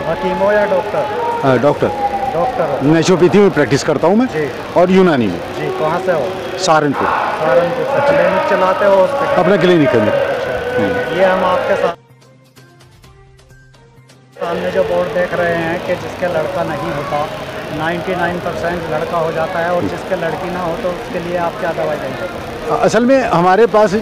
हकीम हो या doctor? Doctor. Doctor. Naturopathy में प्रैक्टिस करता हूँ मैं जी। और यूनानी में। जी, कहाँ से हो? सहारनपुर। सहारनपुर से क्लिनिक चलाते हो हॉस्पिटल? अपना क्लिनिक है मेरा। ये हम आपके सामने जो बोर्ड देख रहे हैं कि जिसके लड़का नहीं होता 99% लड़का हो जाता है, और जिसके लड़की ना हो तो उसके लिए आप क्या दवाई देंगे? असल में हमारे पास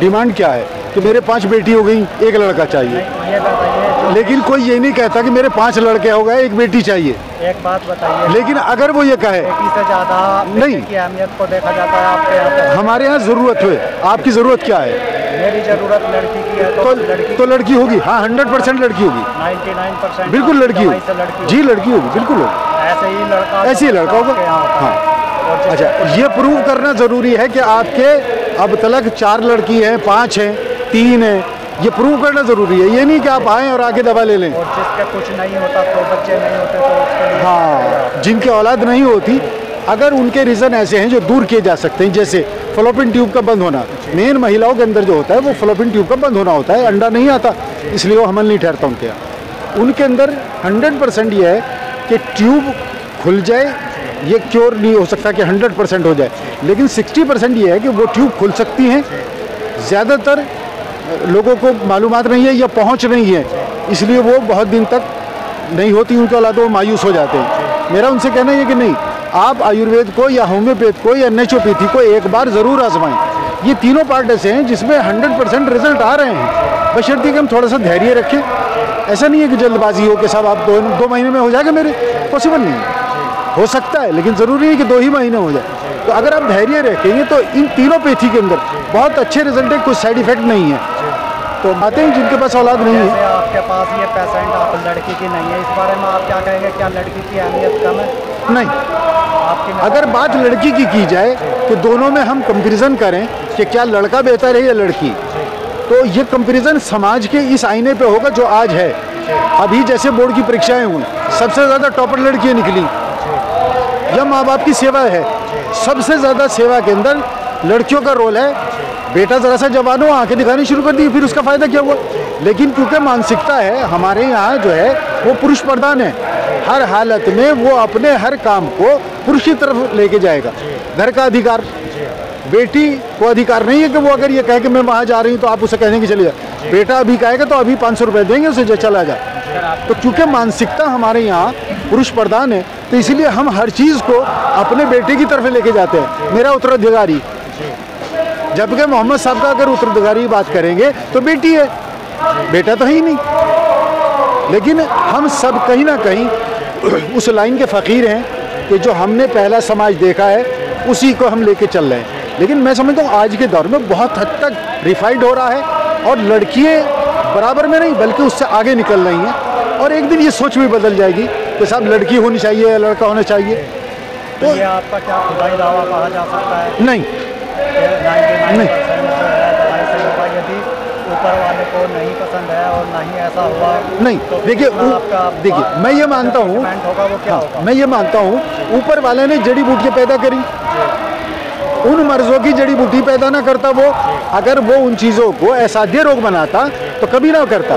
डिमांड क्या है कि मेरे 5 बेटी हो गई, एक लड़का चाहिए। ये बताइए, लेकिन कोई ये नहीं कहता कि मेरे 5 लड़के हो गए, एक बेटी चाहिए। एक बात बताइए, लेकिन अगर वो ये कहे बेटी से ज़्यादा नहीं की अहमियत को देखा जाता है आपके यहाँ पे? हमारे यहाँ ज़रूरत है। आपकी ज़रूरत क्या है? मेरी ज़रूरत लड़की की है तो लड़की होगी। हाँ, 100% लड़की होगी। 99% बिल्कुल लड़की होगी। जी, लड़की होगी, बिल्कुल होगी। ऐसे ही लड़का होगा। हाँ, अच्छा, ये प्रूव करना ज़रूरी है कि आपके अब तक 4 लड़की हैं, 5 हैं, 3 हैं, ये प्रूव करना ज़रूरी है। ये नहीं कि आप आएँ और आके दवा ले लें। और जिसके कुछ नहीं होता, तो बच्चे नहीं होते, तो उसके लिए हाँ, जिनकी औलाद नहीं होती, अगर उनके रीज़न ऐसे हैं जो दूर किए जा सकते हैं, जैसे फलोपिन ट्यूब का बंद होना। मेन महिलाओं के अंदर जो होता है वो फलोपिन ट्यूब का बंद होना होता है, अंडा नहीं आता, इसलिए वो हमल नहीं ठहरता उनके यहाँ। उनके अंदर 100% ये है कि ट्यूब खुल जाए। ये क्योर नहीं हो सकता कि 100% हो जाए, लेकिन 60% ये है कि वो ट्यूब खुल सकती हैं। ज़्यादातर लोगों को मालूमात नहीं है या पहुँच नहीं है, इसलिए वो बहुत दिन तक नहीं होती उनके औलाद, वो मायूस हो जाते हैं। मेरा उनसे कहना है कि नहीं, आप आयुर्वेद को या होम्योपैथ को या नेचुरोपैथी को एक बार ज़रूर आजमाएं। ये तीनों पार्ट ऐसे हैं जिसमें 100% रिजल्ट आ रहे हैं, बशर्ते कि हम थोड़ा सा धैर्य रखें। ऐसा नहीं है कि जल्दबाजी हो कि साहब आप 2 महीने में हो जाएगा, मेरे पॉसिबल नहीं है। हो सकता है, लेकिन ज़रूरी है कि 2 ही महीने हो जाए। तो अगर आप धैर्य रखेंगे तो इन तीनों पैथी के अंदर बहुत अच्छे रिजल्ट है, कुछ साइड इफेक्ट नहीं है। तो आते हैं जिनके पास औलाद नहीं है। आपके पास ये पेशेंट आप लड़की की नहीं है, इस बारे में आप क्या कहेंगे? क्या लड़की की अहमियत कम है? नहीं, अगर बात लड़की की जाए तो दोनों में हम कंपैरिजन करें कि क्या लड़का बेहतर है या लड़की, तो ये कंपैरिजन समाज के इस आईने पे होगा जो आज है। अभी जैसे बोर्ड की परीक्षाएं हुई, सबसे ज़्यादा टॉपर लड़कियाँ निकली। यह माँ बाप की सेवा है, सबसे ज़्यादा सेवा के अंदर लड़कियों का रोल है। बेटा ज़रा सा जवान हो, आंखें दिखानी शुरू कर दी, फिर उसका फ़ायदा क्या हुआ? लेकिन क्योंकि मानसिकता है हमारे यहाँ जो है वो पुरुष प्रधान है, हर हालत में वो अपने हर काम को पुरुष की तरफ लेके जाएगा। घर का अधिकार, बेटी को अधिकार नहीं है कि वो अगर ये कहे कि मैं वहाँ जा रही हूँ तो आप उसे कहने की चली जा। बेटा अभी कहेगा तो अभी 500 रुपये देंगे उसे, जो चला जा। तो क्योंकि मानसिकता हमारे यहाँ पुरुष प्रधान है, तो इसीलिए हम हर चीज़ को अपने बेटे की तरफ लेके जाते हैं, मेरा उत्तराधिकारी। जबकि मोहम्मद साहब का अगर उत्तराधिकारी की बात करेंगे तो बेटी है, बेटा तो है ही नहीं। लेकिन हम सब कहीं ना कहीं उस लाइन के फ़कीर हैं कि जो हमने पहला समाज देखा है उसी को हम लेके चल रहे हैं। लेकिन मैं समझता हूँ आज के दौर में बहुत हद तक रिफाइंड हो रहा है, और लड़कियाँ बराबर में नहीं बल्कि उससे आगे निकल रही हैं, और एक दिन ये सोच भी बदल जाएगी कि साहब लड़की होनी चाहिए या लड़का होना चाहिए। तो ये आपका क्या खुदाई दावा कहा जा सकता है? नहीं, नहीं। यदि ऊपर वाले को नहीं पसंद है और नहीं ऐसा हुआ, नहीं, तो देखिए मैं ये मानता हूँ, मैं ये मानता हूँ ऊपर वाले ने जड़ी बूटियाँ पैदा करी, उन मर्जों की जड़ी बूटी पैदा ना करता वो, अगर वो उन चीज़ों को असाध्य रोग बनाता तो कभी ना करता।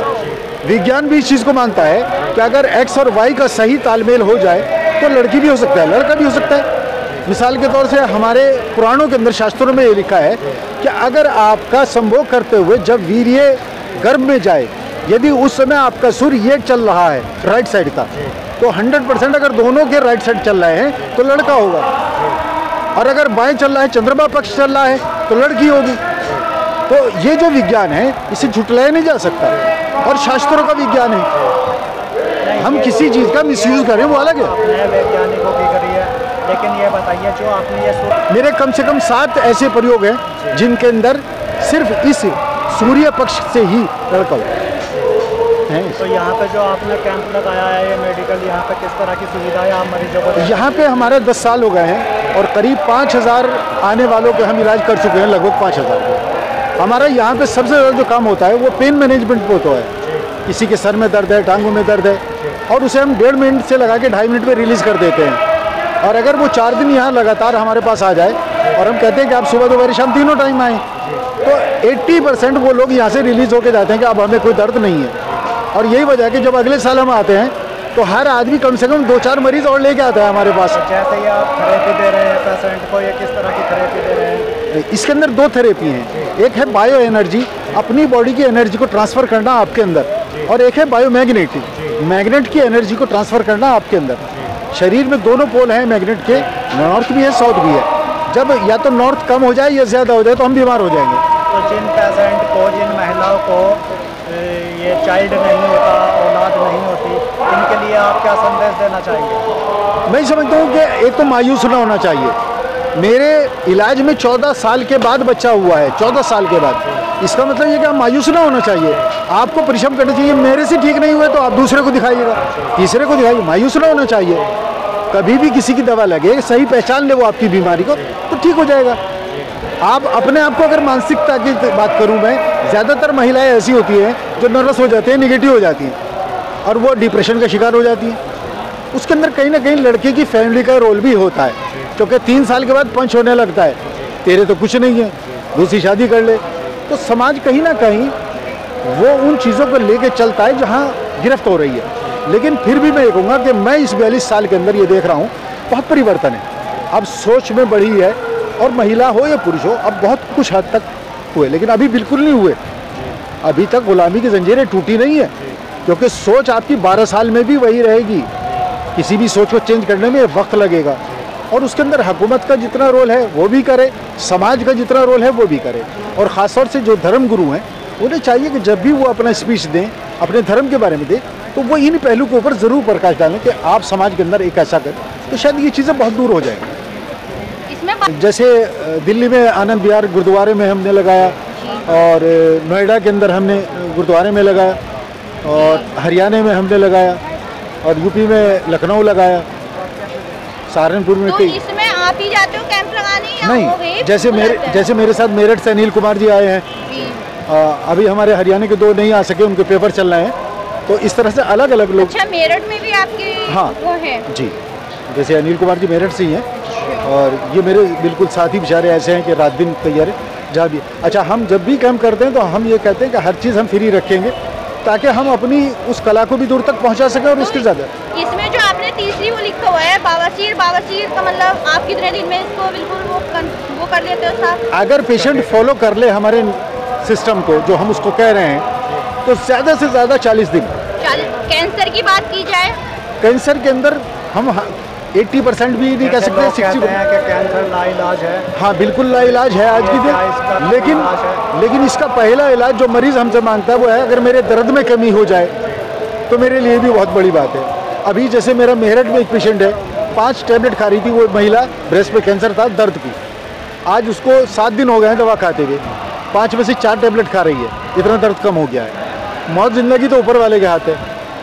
विज्ञान भी इस चीज़ को मानता है कि अगर एक्स और वाई का सही तालमेल हो जाए तो लड़की भी हो सकता है, लड़का भी हो सकता है। मिसाल के तौर से हमारे पुराणों के अंदर, शास्त्रों में ये लिखा है कि अगर आपका संभोग करते हुए जब वीर्य गर्भ में जाए, यदि उस समय आपका सूर्य ये चल रहा है राइट साइड का, तो 100% अगर दोनों के राइट साइड चल रहे हैं तो लड़का होगा, और अगर बाएं चल रहा है, चंद्रमा पक्ष चल रहा है, तो लड़की होगी। तो ये जो विज्ञान है इसे झुटलाया नहीं जा सकता, और शास्त्रों का विज्ञान है। हम किसी चीज़ का मिसयूज करें वो अलग है। वैज्ञानिकों की करी है, लेकिन ये बताइए जो आपने ये मेरे कम से कम 7 ऐसे प्रयोग हैं जिनके अंदर सिर्फ इस सूर्य पक्ष से ही लड़का है। तो यहाँ पे जो आपने कैंप लगाया है ये मेडिकल, यहाँ पे किस तरह की सुविधा है आप मरीजों को? यहाँ पे हमारे 10 साल हो गए हैं और करीब 5000 आने वालों के हम इलाज कर चुके हैं, लगभग 5000। हमारा यहाँ पे सबसे ज़्यादा जो काम होता है वो पेन मैनेजमेंट पे होता है। किसी के सर में दर्द है, टांगों में दर्द है, और उसे हम 1.5 मिनट से लगा के 2.5 मिनट में रिलीज़ कर देते हैं। और अगर वो 4 दिन यहाँ लगातार हमारे पास आ जाए और हम कहते हैं कि आप सुबह दोपहर शाम तीनों टाइम आएँ, तो 80% वो लोग यहाँ से रिलीज़ होकर जाते हैं कि अब हमें कोई दर्द नहीं है। और यही वजह है कि जब अगले साल हम आते हैं तो हर आदमी कम से कम 2-4 मरीज और लेके आता है हमारे पास। जैसे ही आप थेरेपी दे रहे हैं पेशेंट को, ये किस तरह की थेरेपी दे रहे हैं? इसके अंदर 2 थेरेपी हैं, एक है बायो एनर्जी, अपनी बॉडी की एनर्जी को ट्रांसफ़र करना आपके अंदर, और एक है बायो मैग्नेट की एनर्जी को ट्रांसफ़र करना आपके अंदर। शरीर में दोनों पोल हैं मैग्नेट के, नॉर्थ भी है साउथ भी है। जब या तो नॉर्थ कम हो जाए या ज़्यादा हो जाए तो हम बीमार हो जाएंगे। तो जिन पेशेंट को, जिन महिलाओं को ये चाइल्ड नहीं होता, औलाद नहीं होती, इनके लिए आप क्या संदेश देना चाहेंगे? मैं समझता हूँ कि एक तो मायूस ना होना चाहिए। मेरे इलाज में 14 साल के बाद बच्चा हुआ है, 14 साल के बाद। इसका मतलब ये कि आप मायूस ना होना चाहिए, आपको परिश्रम करना चाहिए। मेरे से ठीक नहीं हुए तो आप दूसरे को दिखाइएगा, तीसरे को दिखाइए, मायूस ना होना चाहिए। कभी भी किसी की दवा लगे, सही पहचान ले वो आपकी बीमारी को, तो ठीक हो जाएगा। आप अपने आप को, अगर मानसिकता की बात करूं मैं, ज़्यादातर महिलाएं ऐसी होती हैं जो नर्वस हो जाती हैं, निगेटिव हो जाती हैं और वो डिप्रेशन का शिकार हो जाती हैं। उसके अंदर कहीं ना कहीं लड़के की फैमिली का रोल भी होता है, क्योंकि 3 साल के बाद पंच होने लगता है, तेरे तो कुछ नहीं है, दूसरी शादी कर ले। तो समाज कहीं ना कहीं वो उन चीज़ों को लेके चलता है जहाँ गिरफ्त हो रही है। लेकिन फिर भी मैं ये कहूँगा कि मैं इस 42 साल के अंदर ये देख रहा हूँ बहुत परिवर्तन है। अब सोच में बढ़ी है, और महिला हो या पुरुष हो, अब बहुत कुछ हद तक हुए, लेकिन अभी बिल्कुल नहीं हुए। अभी तक गुलामी की जंजीरें टूटी नहीं है, क्योंकि सोच आपकी 12 साल में भी वही रहेगी। किसी भी सोच को चेंज करने में वक्त लगेगा, और उसके अंदर हुकूमत का जितना रोल है वो भी करे, समाज का जितना रोल है वो भी करे। और ख़ासतौर से जो धर्म गुरु हैं, उन्हें चाहिए कि जब भी वो अपना स्पीच दें, अपने धर्म के बारे में दें, तो वो इन पहलू के ऊपर ज़रूर प्रकाश डालें कि आप समाज के अंदर एक ऐसा करें, तो शायद ये चीज़ें बहुत दूर हो जाएंगी। जैसे दिल्ली में आनंद विहार गुरुद्वारे में हमने लगाया, और नोएडा के अंदर हमने गुरुद्वारे में लगाया, और हरियाणा में हमने लगाया, और यूपी में लखनऊ लगाया, सहारनपुर में। तो इसमें आप ही जाते हो कैंप लगाने या नहीं, जैसे मेरे साथ मेरठ से अनिल कुमार जी आए हैं। अभी हमारे हरियाणा के 2 नहीं आ सके, उनके पेपर चल रहे हैं। तो इस तरह से अलग अलग लोग। अच्छा, मेरठ में भी आपके हाँ वो है जी, जैसे अनिल कुमार जी मेरठ से ही हैं, और ये मेरे बिल्कुल साथी बेचारे ऐसे हैं कि रात दिन तैयार है जहाँ भी। अच्छा, हम जब भी कैंप करते हैं तो हम ये कहते हैं कि हर चीज़ हम फ्री रखेंगे, ताकि हम अपनी उस कला को भी दूर तक पहुँचा सकें। और इसके ज़्यादा इसमें जो आपने तीसरी वो लिखा हुआ है, बावासीर का मतलब आप कितने दिन में इसको बिल्कुल वो कर लेते हो साहब? अगर पेशेंट फॉलो कर ले हमारे सिस्टम को, जो हम उसको कह रहे हैं, तो ज़्यादा से ज़्यादा 40 दिन। कैंसर की बात की जाए, कैंसर के अंदर हम 80% भी नहीं कह सकते, 60% कि कैंसर लाइलाज है। हाँ, बिल्कुल लाइलाज है आज की दिन। लेकिन इसका पहला इलाज जो मरीज़ हमसे मांगता है वो है, अगर मेरे दर्द में कमी हो जाए तो मेरे लिए भी बहुत बड़ी बात है। अभी जैसे मेरा मेरठ में एक पेशेंट है, 5 टैबलेट खा रही थी वो महिला, ब्रेस्ट पे कैंसर था, दर्द की। आज उसको 7 दिन हो गए हैं दवा खाते हुए, 5 में से 4 टैबलेट खा रही है, इतना दर्द कम हो गया है। मौत ज़िंदगी तो ऊपर वाले के हाथ है,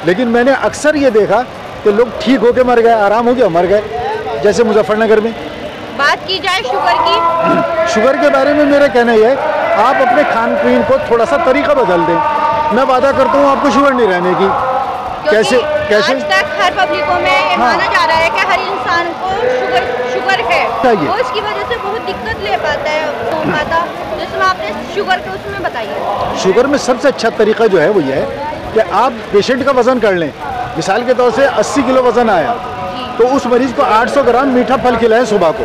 लेकिन मैंने अक्सर ये देखा कि लोग ठीक होकर मर गए, आराम हो गया, मर गए। जैसे मुजफ्फरनगर में बात की जाए शुगर की, शुगर के बारे में मेरा कहना यह है, आप अपने खान पीन को थोड़ा सा तरीका बदल दें। मैं वादा करता हूँ आपको शुगर नहीं रहने की। कैसे आज तक हर पब्लिकों में ये माना जा रहा है कि हर इंसान को शुगर है, वो इसकी वजह से बहुत दिक्कत ले पाता है, सो पाता। जिसमें आपने शुगर के उसमें बताइए। शुगर में सबसे अच्छा तरीका जो है वो ये है कि आप पेशेंट का वज़न कर लें। मिसाल के तौर से 80 किलो वज़न आया, तो उस मरीज़ को 800 ग्राम मीठा फल खिलाएं सुबह को।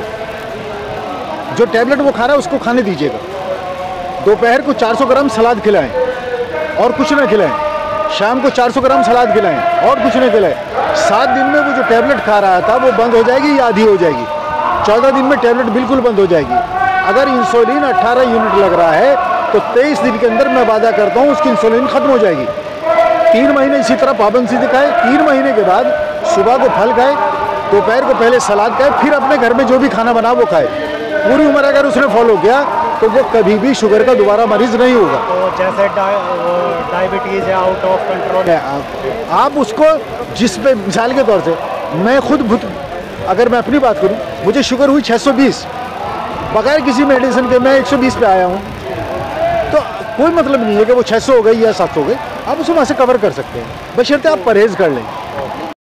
जो टैबलेट वो खा रहा है उसको खाने दीजिएगा। दोपहर को 400 ग्राम सलाद खिलाएं और कुछ ना खिलाएं। शाम को 400 ग्राम सलाद खिलाएं और कुछ नहीं खिलाएं। 7 दिन में वो जो टैबलेट खा रहा था वो बंद हो जाएगी या आधी हो जाएगी। 14 दिन में टैबलेट बिल्कुल बंद हो जाएगी। अगर इंसुलिन 18 यूनिट लग रहा है तो 23 दिन के अंदर मैं वादा करता हूँ उसकी इंसुलिन खत्म हो जाएगी। 3 महीने इसी तरह पाबंदी दिखाए। 3 महीने के बाद सुबह को फल खाए, दोपहर को पहले सलाद खाए, फिर अपने घर में जो भी खाना बना वो खाए। पूरी उम्र अगर उसने फॉलो किया तो वो कभी भी शुगर का दोबारा मरीज नहीं होगा। तो जैसे डायबिटीज़ है आउट ऑफ कंट्रोल है, आप उसको जिस पे मिसाल के तौर से मैं खुद अगर मैं अपनी बात करूं, मुझे शुगर हुई 620, बगैर किसी मेडिसिन के मैं 120 पे आया हूं, तो कोई मतलब नहीं है कि वो 600 हो गई या 700 हो गई। आप उसे वहाँ से कवर कर सकते हैं, बशर्ते आप परहेज़ कर लें।